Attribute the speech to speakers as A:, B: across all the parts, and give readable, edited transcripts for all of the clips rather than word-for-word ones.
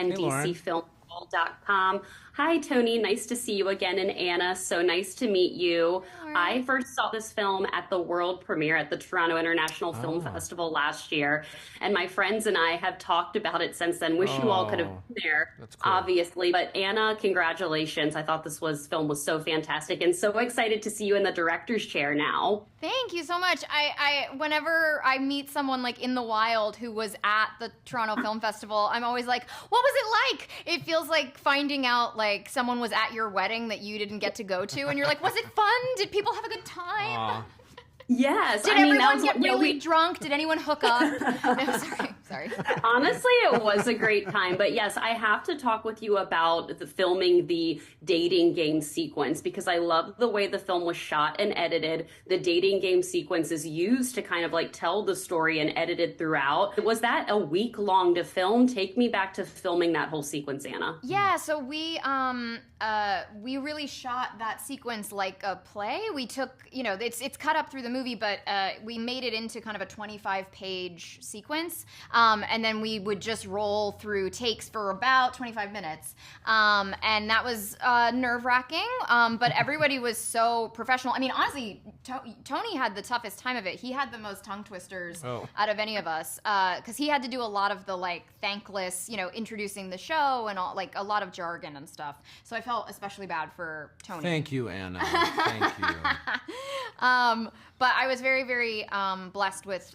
A: and
B: Hey, Lauren.
A: DCFilmWall.com. Hi, Tony. Nice to see you again. And Anna, so nice to meet you. I first saw this film at the world premiere at the Toronto International Film
B: Oh.
A: Festival last year. And my friends and I have talked about it since then. Wish you all could have
B: Oh.
A: been there,
B: That's cool.
A: obviously. But Anna, congratulations. I thought film was so fantastic and so excited to see you in the director's chair now.
C: Thank you so much. Whenever I meet someone like in the wild who was at the Toronto Film Festival, I'm always like, what was it like? It feels like finding out like someone was at your wedding that you didn't get to go to, and you're like, was it fun? Did people have a good time?
B: Aw.
A: Yes,
C: Did
A: I mean,
C: everyone
A: that
C: get
A: was,
C: really drunk? Did anyone hook up? No, sorry.
A: honestly, it was a great time. But yes, I have to talk with you about filming the dating game sequence because I love the way the film was shot and edited. The dating game sequence is used to kind of like tell the story and edited throughout. Was that a week long to film? Take me back to filming that whole sequence, Anna.
C: Yeah, so we really shot that sequence like a play. We took, it's cut up through the movie, but we made it into kind of a 25-page sequence, and then we would just roll through takes for about 25 minutes, and that was nerve-wracking, but everybody was so professional. I mean, honestly, Tony had the toughest time of it. He had the most tongue twisters out of any of us, because he had to do a lot of the like thankless, introducing the show and all, like a lot of jargon and stuff. So I felt especially bad for Tony.
B: Thank you, Anna. Thank you.
C: But I was very, very blessed with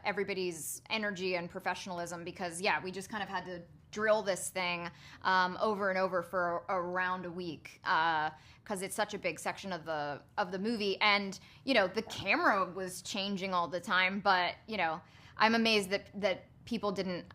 C: everybody's energy and professionalism because, yeah, we just kind of had to drill this thing over and over for around a week because it's such a big section of the movie. And, the camera was changing all the time. But, I'm amazed that people didn't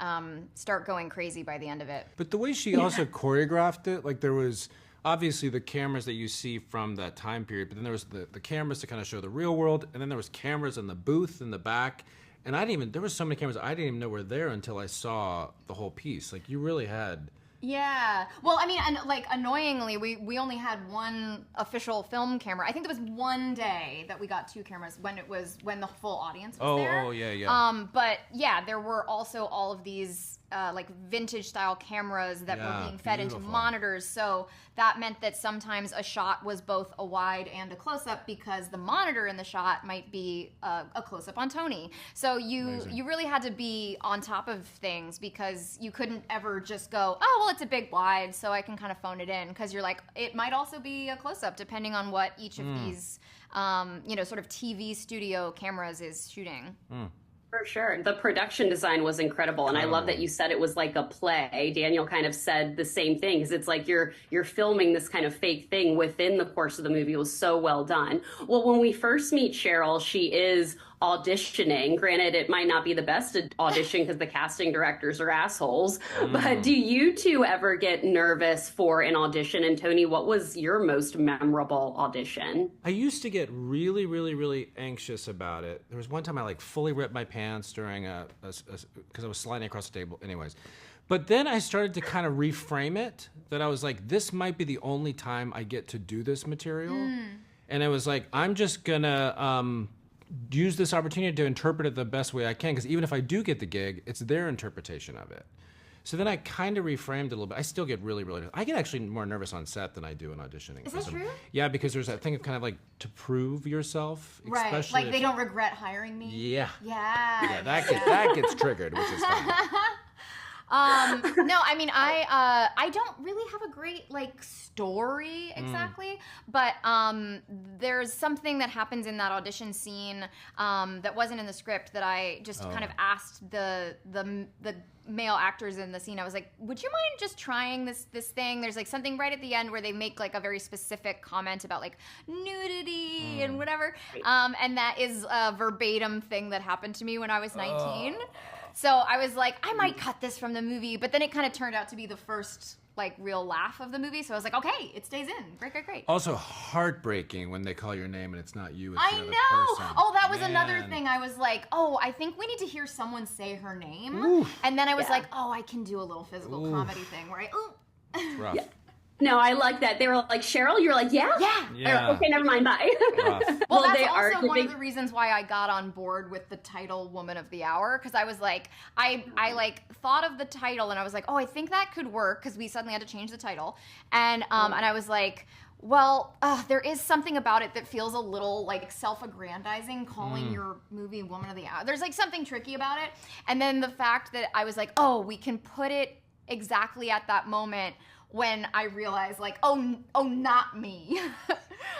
C: start going crazy by the end of it.
B: But the way she also choreographed it, like there was obviously the cameras that you see from that time period, but then there was the cameras to kind of show the real world, and then there was cameras in the booth in the back. And there was so many cameras I didn't even know were there until I saw the whole piece. Like you really had...
C: Yeah. Well, I mean, and like annoyingly, we only had one official film camera. I think there was one day that we got two cameras when the full audience was there.
B: Oh, yeah.
C: But yeah, there were also all of these like vintage style cameras that were being fed into monitors. So that meant that sometimes a shot was both a wide and a close up because the monitor in the shot might be a close up on Tony. So you really had to be on top of things because you couldn't ever just go, oh, well, it's a big wide, so I can kind of phone it in because you're like, it might also be a close up depending on what each of these, sort of TV studio cameras is shooting.
A: For sure. The production design was incredible. And I love that you said it was like a play. Daniel kind of said the same thing because it's like you're filming this kind of fake thing within the course of the movie. It was so well done. Well, when we first meet Cheryl, she is auditioning. Granted, it might not be the best audition because the casting directors are assholes. But do you two ever get nervous for an audition? And Tony, what was your most memorable audition?
B: I used to get really, really, really anxious about it. There was one time I like fully ripped my pants during because I was sliding across the table. Anyways. But then I started to kind of reframe it that I was like, this might be the only time I get to do this material. And I was like, I'm just gonna use this opportunity to interpret it the best way I can, because even if I do get the gig, it's their interpretation of it. So then I kind of reframed it a little bit. I still get really, really... I get actually more nervous on set than I do in auditioning.
C: Is that true?
B: Yeah, because there's that thing of kind of like to prove yourself.
C: Right, like they don't regret hiring me?
B: Yeah.
C: Yeah.
B: That gets triggered, which is fun.
C: No, I mean, I don't really have a great like story exactly, but there's something that happens in that audition scene that wasn't in the script that I just kind of asked the male actors in the scene. I was like, would you mind just trying this thing? There's like something right at the end where they make like a very specific comment about like nudity and whatever, and that is a verbatim thing that happened to me when I was 19. So I was like, I might cut this from the movie, but then it kind of turned out to be the first like real laugh of the movie. So I was like, okay, it stays in. Great.
B: Also heartbreaking when they call your name and it's not you, it's
C: I
B: another
C: know.
B: person.
C: Oh, that was another thing. I was like, oh, I think we need to hear someone say her name. And then I was like, oh, I can do a little physical comedy thing where
B: It's rough.
A: No, I like that. They were like, Cheryl, you're like, yeah?
B: Yeah.
A: Okay, never mind, bye.
C: Well, that's
A: they
C: also
A: are
C: one of the reasons why I got on board with the title Woman of the Hour, because I was like, I like thought of the title and I was like, oh, I think that could work, because we suddenly had to change the title. And I was like, well, there is something about it that feels a little like self-aggrandizing, calling your movie Woman of the Hour. There's like something tricky about it. And then the fact that I was like, oh, we can put it exactly at that moment when I realized, like, oh, not me.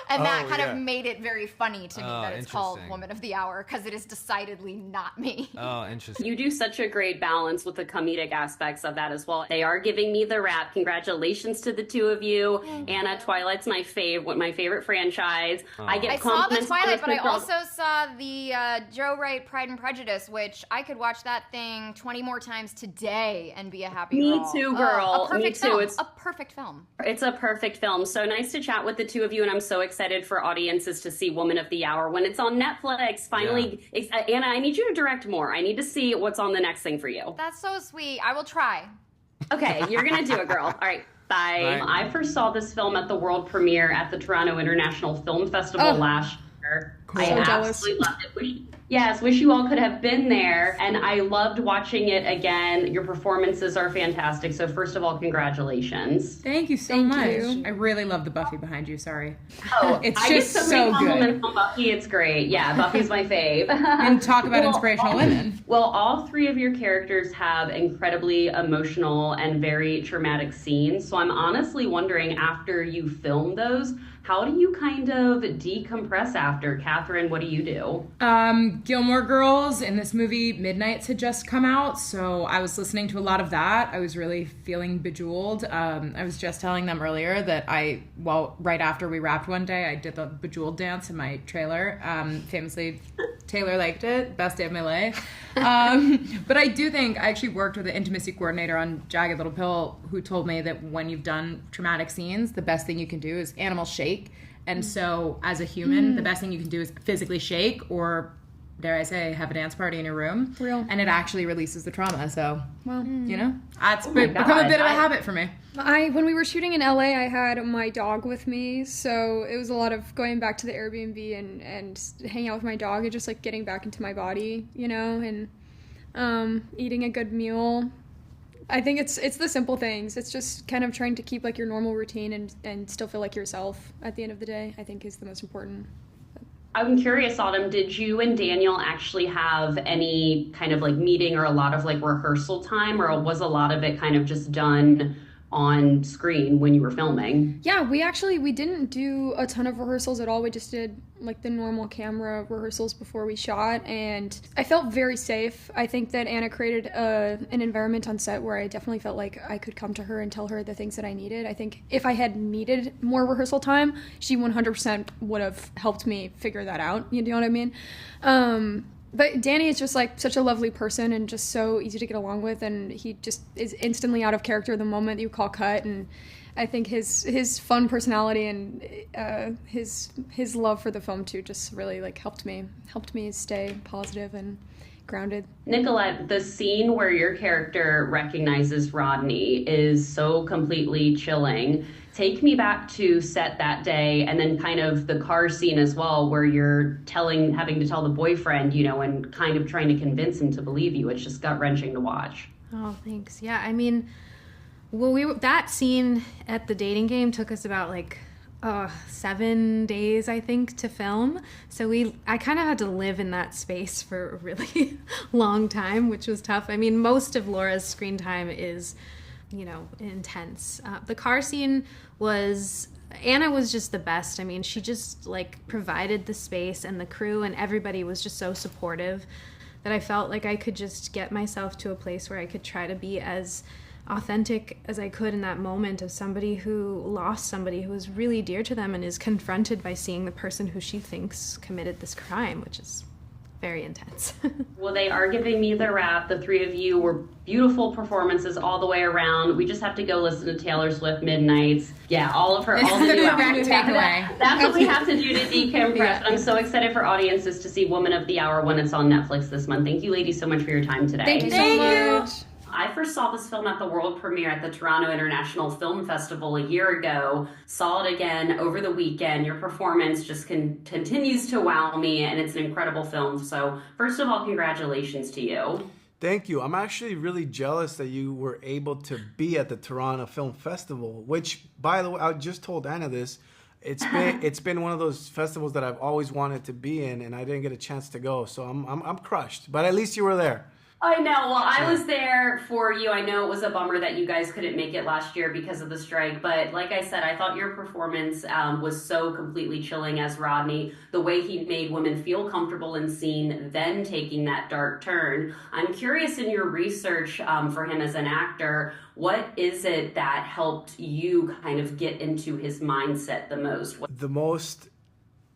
C: And that kind of made it very funny to me that it's called Woman of the Hour, because it is decidedly not me.
B: Oh, interesting.
A: You do such a great balance with the comedic aspects of that as well. They are giving me the rap. Congratulations to the two of you. Anna, Twilight's my favorite franchise. I
C: saw the Twilight, but I also saw the Joe Wright Pride and Prejudice, which I could watch that thing 20 more times today and be a happy girl.
A: Me too, girl.
C: A perfect
A: Me too.
C: film.
A: It's
C: a perfect film.
A: It's a perfect film. So nice to chat with the two of you, and I'm so excited for audiences to see Woman of the Hour when it's on Netflix. Finally, Anna, I need you to direct more. I need to see what's on the next thing for you.
C: That's so sweet. I will try.
A: Okay, you're going to do it, girl. All right. Bye. I first saw this film at the world premiere at the Toronto International Film Festival last year.
D: Cool.
A: I absolutely loved it. Wish you all could have been there. And I loved watching it again. Your performances are fantastic. So first of all, congratulations.
D: Thank you so much. I really love the Buffy behind you. Sorry.
A: Oh,
D: it's
A: I
D: just
A: get
D: so
A: compliments
D: good.
A: on Buffy. It's great. Yeah, Buffy's my fave.
D: And talk about inspirational women.
A: Well, all three of your characters have incredibly emotional and very traumatic scenes. So I'm honestly wondering, after you film those, how do you kind of decompress after? Kathryn, what do you do?
D: Gilmore Girls and this movie Midnights had just come out, so I was listening to a lot of that. I was really feeling bejeweled. I was just telling them earlier that right after we wrapped one day, I did the bejeweled dance in my trailer. Famously, Taylor liked it. Best day of my life. But I do think I actually worked with an intimacy coordinator on Jagged Little Pill who told me that when you've done traumatic scenes, the best thing you can do is animal shake. And so as a human, the best thing you can do is physically shake, or dare I say, have a dance party in your room.
E: Real.
D: And it actually releases the trauma. So, you know, it's
A: my
D: become
A: God.
D: a bit of a habit for me.
E: When we were shooting in LA, I had my dog with me, so it was a lot of going back to the Airbnb and hanging out with my dog and just like getting back into my body, you know, and eating a good meal. I think it's the simple things. It's just kind of trying to keep like your normal routine and still feel like yourself at the end of the day, I think is the most important.
A: I'm curious, Autumn, did you and Daniel actually have any kind of like meeting or a lot of like rehearsal time, or was a lot of it kind of just done on screen when you were filming?
E: Yeah, we didn't do a ton of rehearsals at all. We just did like the normal camera rehearsals before we shot, and I felt very safe. I think that Anna created an environment on set where I definitely felt like I could come to her and tell her the things that I needed. I think if I had needed more rehearsal time, she 100% would have helped me figure that out. You know what I mean? But Danny is just like such a lovely person and just so easy to get along with, and he just is instantly out of character the moment you call cut. And I think his fun personality and his love for the film too just really like helped me stay positive and grounded.
A: Nicolette, the scene where your character recognizes Rodney is so completely chilling. Take me back to set that day, and then kind of the car scene as well, where you're having to tell the boyfriend, you know, and kind of trying to convince him to believe you. It's just gut-wrenching to watch.
F: Oh, thanks. Yeah, I mean, that scene at the dating game took us about like 7 days, I think, to film. So I kind of had to live in that space for a really long time, which was tough. I mean, most of Laura's screen time is, you know, intense. The car scene Anna was just the best. I mean, she just like provided the space, and the crew and everybody was just so supportive that I felt like I could just get myself to a place where I could try to be as authentic as I could in that moment of somebody who lost somebody who was really dear to them and is confronted by seeing the person who she thinks committed this crime, which is very intense.
A: Well, they are giving me the rap. The three of you were beautiful performances all the way around. We just have to go listen to Taylor Swift Midnights. Yeah, all of her.
D: This is the direct takeaway.
A: That's what we have to do to decompress. Yeah. I'm so excited for audiences to see Woman of the Hour when it's on Netflix this month. Thank you, ladies, so much for your time today.
E: Thank you so much.
A: I first saw this film at the world premiere at the Toronto International Film Festival a year ago. Saw it again over the weekend. Your performance just continues to wow me, and it's an incredible film. So first of all, congratulations to you.
G: Thank you. I'm actually really jealous that you were able to be at the Toronto Film Festival, which, by the way, I just told Anna this. It's been one of those festivals that I've always wanted to be in, and I didn't get a chance to go. So I'm crushed. But at least you were there.
A: I know. Well, I was there for you. I know it was a bummer that you guys couldn't make it last year because of the strike. But like I said, I thought your performance was so completely chilling as Rodney. The way he made women feel comfortable in scene, then taking that dark turn. I'm curious, in your research for him as an actor, what is it that helped you kind of get into his mindset the most?
G: The most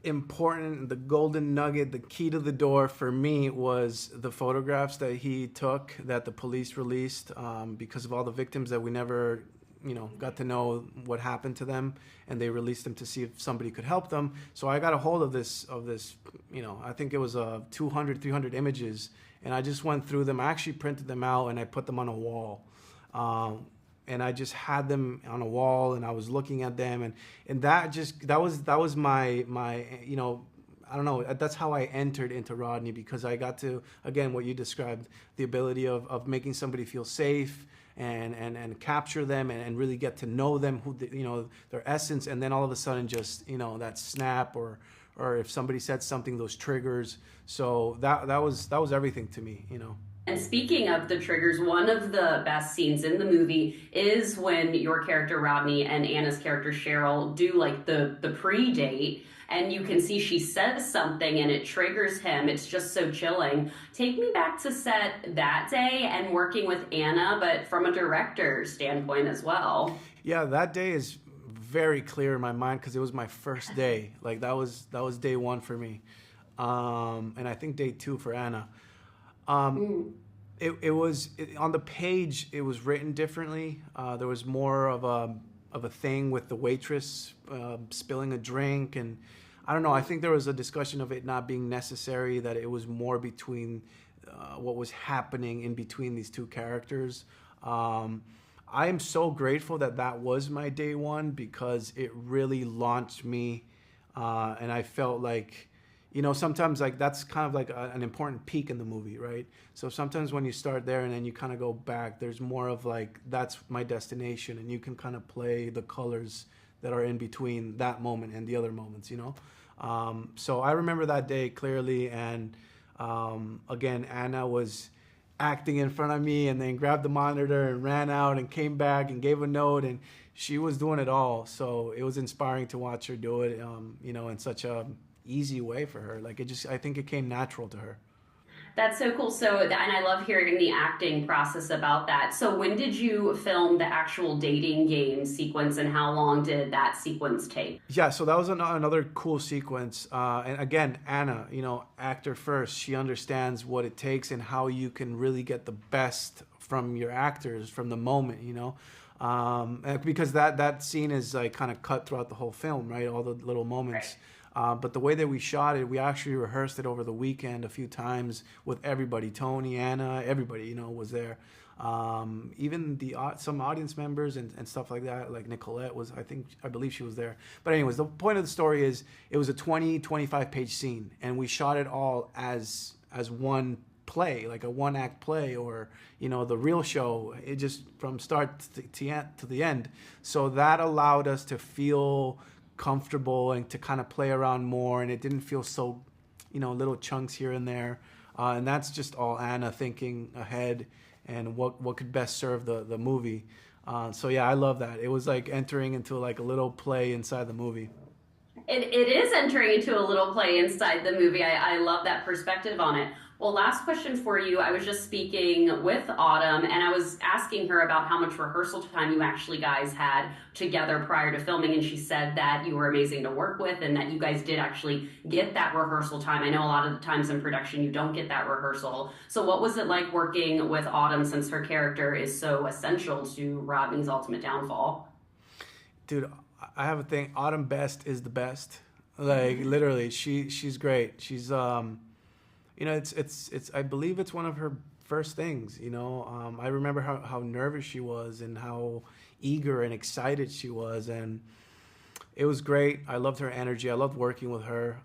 G: important, the golden nugget, the key to the door for me was the photographs that he took that the police released because of all the victims that we never got to know what happened to them, and they released them to see if somebody could help them. So I got a hold of this I think it was 200, 300 images, and I just went through them. I actually printed them out and I put them on a wall. And I just had them on a wall, and I was looking at them, and that was my I don't know, that's how I entered into Rodney, because I got to, again, what you described, the ability of making somebody feel safe and capture them and really get to know them, their essence, and then all of a sudden just that snap, or if somebody said something, those triggers. So that was everything to me.
A: And speaking of the triggers, one of the best scenes in the movie is when your character Rodney and Anna's character Cheryl do like the pre-date, and you can see she says something and it triggers him. It's just so chilling. Take me back to set that day and working with Anna, but from a director standpoint as well.
G: Yeah, that day is very clear in my mind because it was my first day. Like that was day one for me, and I think day two for Anna. It was on the page. It was written differently. There was more of a thing with the waitress spilling a drink, and I don't know. I think there was a discussion of it not being necessary. That it was more between what was happening in between these two characters. I am so grateful that was my day one, because it really launched me, and I felt like. Sometimes like that's kind of like an important peak in the movie, right? So sometimes when you start there and then you kind of go back, there's more of like, that's my destination, and you can kind of play the colors that are in between that moment and the other moments, So I remember that day clearly, and again, Anna was acting in front of me and then grabbed the monitor and ran out and came back and gave a note, and she was doing it all. So it was inspiring to watch her do it, in such a easy way for her. Like I think it came natural to her.
A: That's so cool. So, and I love hearing the acting process about that. So when did you film the actual dating game sequence, and how long did that sequence take?
G: Yeah, so that was another cool sequence. And again, Anna, actor first, she understands what it takes and how you can really get the best from your actors from the moment, because that scene is like kind of cut throughout the whole film, right? All the little moments. Right. But the way that we shot it, we actually rehearsed it over the weekend a few times with everybody. Tony, Anna, everybody, was there. Even some audience members and stuff like that, like Nicolette was, I believe she was there. But anyways, the point of the story is it was a 25 page scene, and we shot it all as one play, like a one act play, or, the real show, it just from start to the end. So that allowed us to feel comfortable and to kind of play around more, and it didn't feel so little chunks here and there, and that's just all Anna thinking ahead and what could best serve the movie. So yeah, I love that. It was like entering into like a little play inside the movie.
A: It is entering into a little play inside the movie. I love that perspective on it. Well, last question for you. I was just speaking with Autumn, and I was asking her about how much rehearsal time you actually guys had together prior to filming, and she said that you were amazing to work with and that you guys did actually get that rehearsal time. I know a lot of the times in production you don't get that rehearsal. So what was it like working with Autumn, since her character is so essential to Rodney's ultimate downfall?
G: Dude, I have a thing. Autumn Best is the best. Like literally, she's great. She's it's I believe it's one of her first things, you know. I remember how nervous she was and how eager and excited she was, and it was great. I loved her energy. I loved working with her.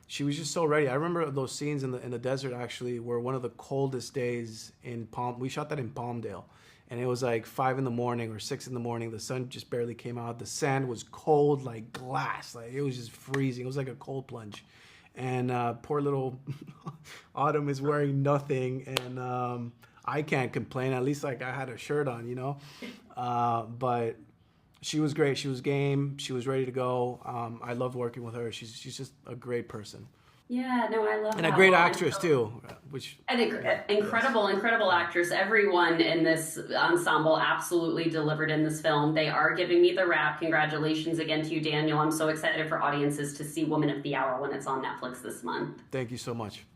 G: She was just so ready. I remember those scenes in the desert actually were one of the coldest days in We shot that in Palmdale, and it was like 5 in the morning or 6 in the morning. The sun just barely came out. The sand was cold like glass. Like it was just freezing. It was like a cold plunge. And poor little Autumn is wearing nothing, and I can't complain. At least like I had a shirt on, you know. But she was great. She was game. She was ready to go. I loved working with her. She's just a great person.
A: Yeah, no, I love
G: and
A: that.
G: a great actress too, which
A: incredible actress. Everyone in this ensemble absolutely delivered in this film. They are giving me the rap. Congratulations again to you, Daniel. I'm so excited for audiences to see Woman of the Hour when it's on Netflix this month.
G: Thank you so much.